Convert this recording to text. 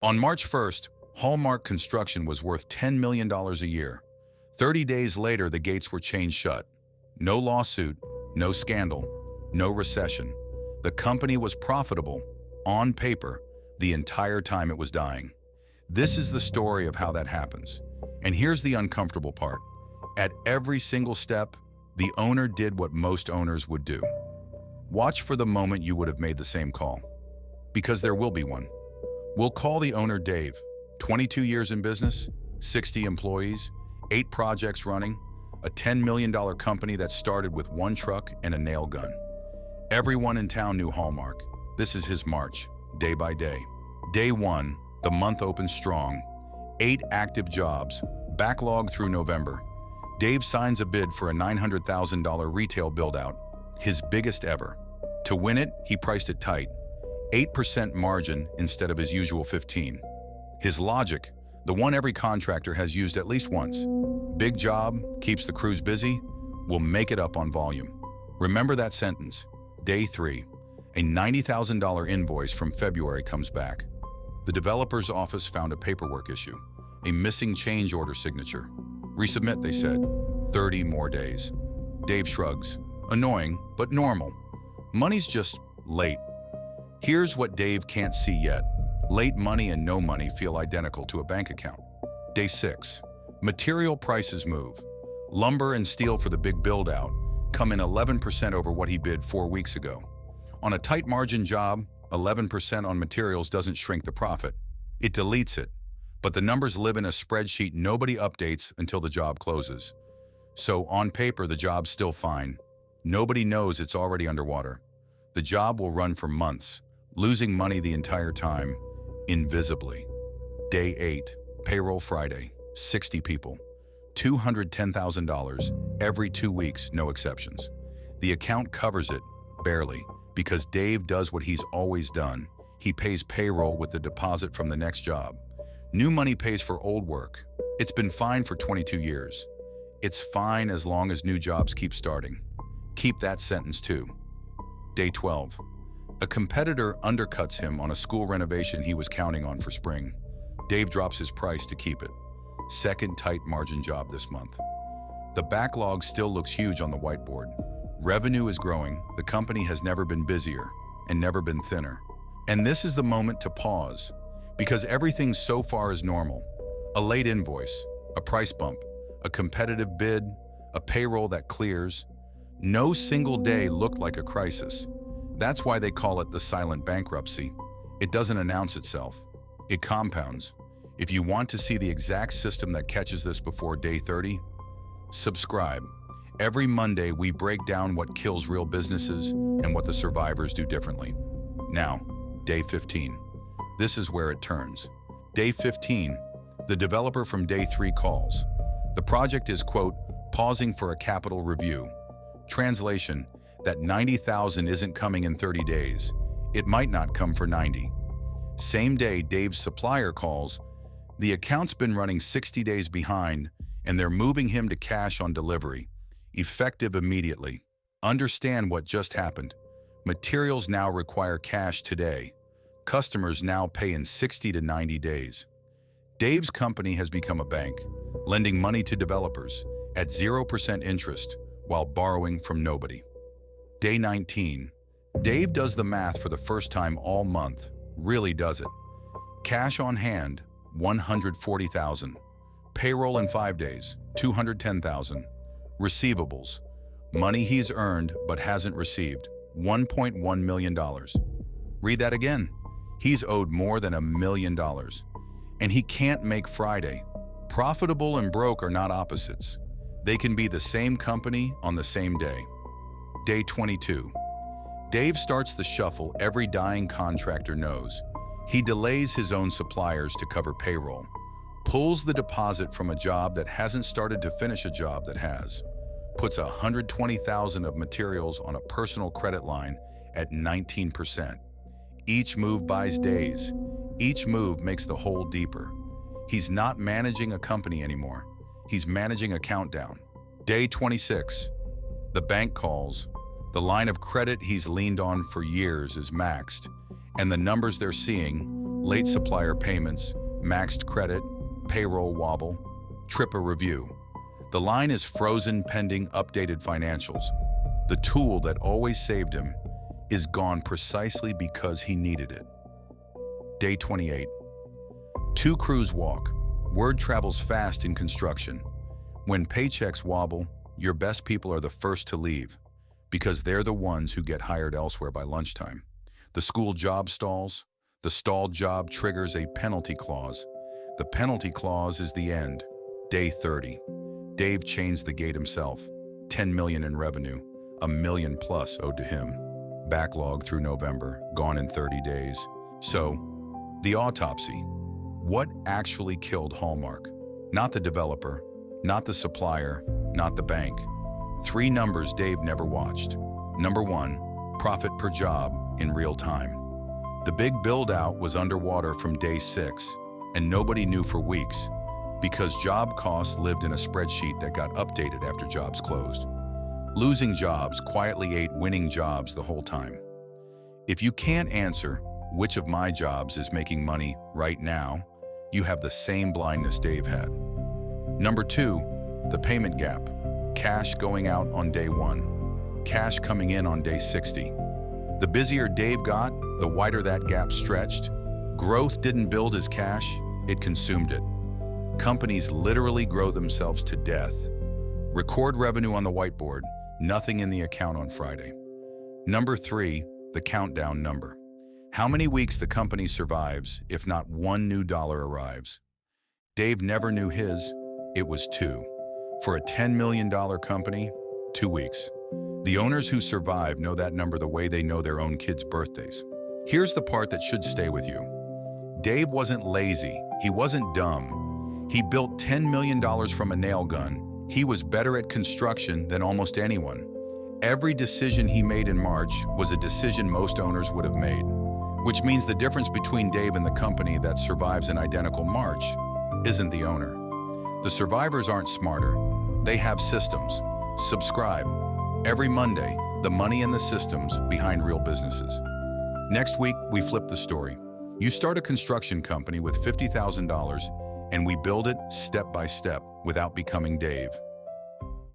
On March 1st, Hallmark Construction was worth $10 million a year. 30 days later, the gates were chained shut. No lawsuit, no scandal, no recession. The company was profitable, on paper, the entire time it was dying. This is the story of how that happens. And here's the uncomfortable part. At every single step, the owner did what most owners would do. Watch for the moment you would have made the same call. Because there will be one. We'll call the owner Dave. 22 years in business, 60 employees, 8 projects running, a $10 million company that started with 1 truck and a nail gun. Everyone in town knew Hallmark. This is his march, day by day. Day 1, the month opens strong. 8 active jobs, backlog through November. Dave signs a bid for a $900,000 retail build-out, his biggest ever. To win it, he priced it tight, 8% margin instead of his usual 15%. His logic, the one every contractor has used at least once. Big job, keeps the crews busy, we'll make it up on volume. Remember that sentence. Day 3, a $90,000 invoice from February comes back. The developer's office found a paperwork issue, a missing change order signature. Resubmit, they said. 30 more days. Dave shrugs. Annoying, but normal. Money's just late. Here's what Dave can't see yet. Late money and no money feel identical to a bank account. Day 6. Material prices move. Lumber and steel for the big build-out come in 11% over what he bid 4 weeks ago. On a tight margin job, 11% on materials doesn't shrink the profit. It deletes it. But the numbers live in a spreadsheet nobody updates until the job closes. So on paper, the job's still fine. Nobody knows it's already underwater. The job will run for months, losing money the entire time, invisibly. Day 8, payroll Friday, 60 people, $210,000 every 2 weeks, no exceptions. The account covers it, barely, because Dave does what he's always done. He pays payroll with the deposit from the next job. New money pays for old work. It's been fine for 22 years. It's fine as long as new jobs keep starting. Keep that sentence too. Day 12. A competitor undercuts him on a school renovation he was counting on for spring. Dave drops his price to keep it. Second tight margin job this month. The backlog still looks huge on the whiteboard. Revenue is growing, the company has never been busier and never been thinner. And this is the moment to pause, because everything so far is normal. A late invoice, a price bump, a competitive bid, a payroll that clears. No single day looked like a crisis. That's why they call it the silent bankruptcy. It doesn't announce itself. It compounds. If you want to see the exact system that catches this before day 30, subscribe. Every Monday, we break down what kills real businesses and what the survivors do differently. Now, day 15. This is where it turns. Day 15, the developer from day 3 calls. The project is, quote, pausing for a capital review. Translation, that $90,000 isn't coming in 30 days. It might not come for 90. Same day, Dave's supplier calls. The account's been running 60 days behind, and they're moving him to cash on delivery, effective immediately. Understand what just happened. Materials now require cash today. Customers now pay in 60 to 90 days. Dave's company has become a bank, lending money to developers at 0% interest while borrowing from nobody. Day 19. Dave does the math for the first time all month, really does it. Cash on hand, $140,000. Payroll in 5 days, $210,000. Receivables, money he's earned but hasn't received, $1.1 million. Read that again. He's owed more than $1 million. And he can't make Friday. Profitable and broke are not opposites. They can be the same company on the same day. Day 22. Dave starts the shuffle every dying contractor knows. He delays his own suppliers to cover payroll, pulls the deposit from a job that hasn't started to finish a job that has, puts $120,000 of materials on a personal credit line at 19%. Each move buys days. Each move makes the hole deeper. He's not managing a company anymore. He's managing a countdown. Day 26. The bank calls. The line of credit he's leaned on for years is maxed, and the numbers they're seeing, late supplier payments, maxed credit, payroll wobble, trip a review. The line is frozen pending updated financials. The tool that always saved him is gone precisely because he needed it. Day 28. Two crews walk. Word travels fast in construction. When paychecks wobble, your best people are the first to leave because they're the ones who get hired elsewhere by lunchtime. The school job stalls. The stalled job triggers a penalty clause. The penalty clause is the end. Day 30. Dave chains the gate himself. 10 million in revenue, $1 million plus owed to him. Backlog through November, gone in 30 days. So, the autopsy. What actually killed Hallmark? Not the developer, not the supplier, not the bank. Three numbers Dave never watched. Number one, profit per job in real time. The big build-out was underwater from day 6, and nobody knew for weeks, because job costs lived in a spreadsheet that got updated after jobs closed. Losing jobs quietly ate winning jobs the whole time. If you can't answer which of my jobs is making money right now, you have the same blindness Dave had. Number 2, the payment gap. Cash going out on day 1, cash coming in on day 60. The busier Dave got, the wider that gap stretched. Growth didn't build his cash, it consumed it. Companies literally grow themselves to death. Record revenue on the whiteboard, nothing in the account on Friday. Number 3, the countdown number. How many weeks the company survives if not one new dollar arrives? Dave never knew his, it was 2. For a $10 million company, 2 weeks. The owners who survive know that number the way they know their own kids' birthdays. Here's the part that should stay with you. Dave wasn't lazy, he wasn't dumb. He built $10 million from a nail gun. He was better at construction than almost anyone. Every decision he made in March was a decision most owners would have made, which means the difference between Dave and the company that survives an identical March isn't the owner. The survivors aren't smarter. They have systems. Subscribe. Every Monday, the money and the systems behind real businesses. Next week, we flip the story. You start a construction company with $50,000 and we build it step by step without becoming Dave.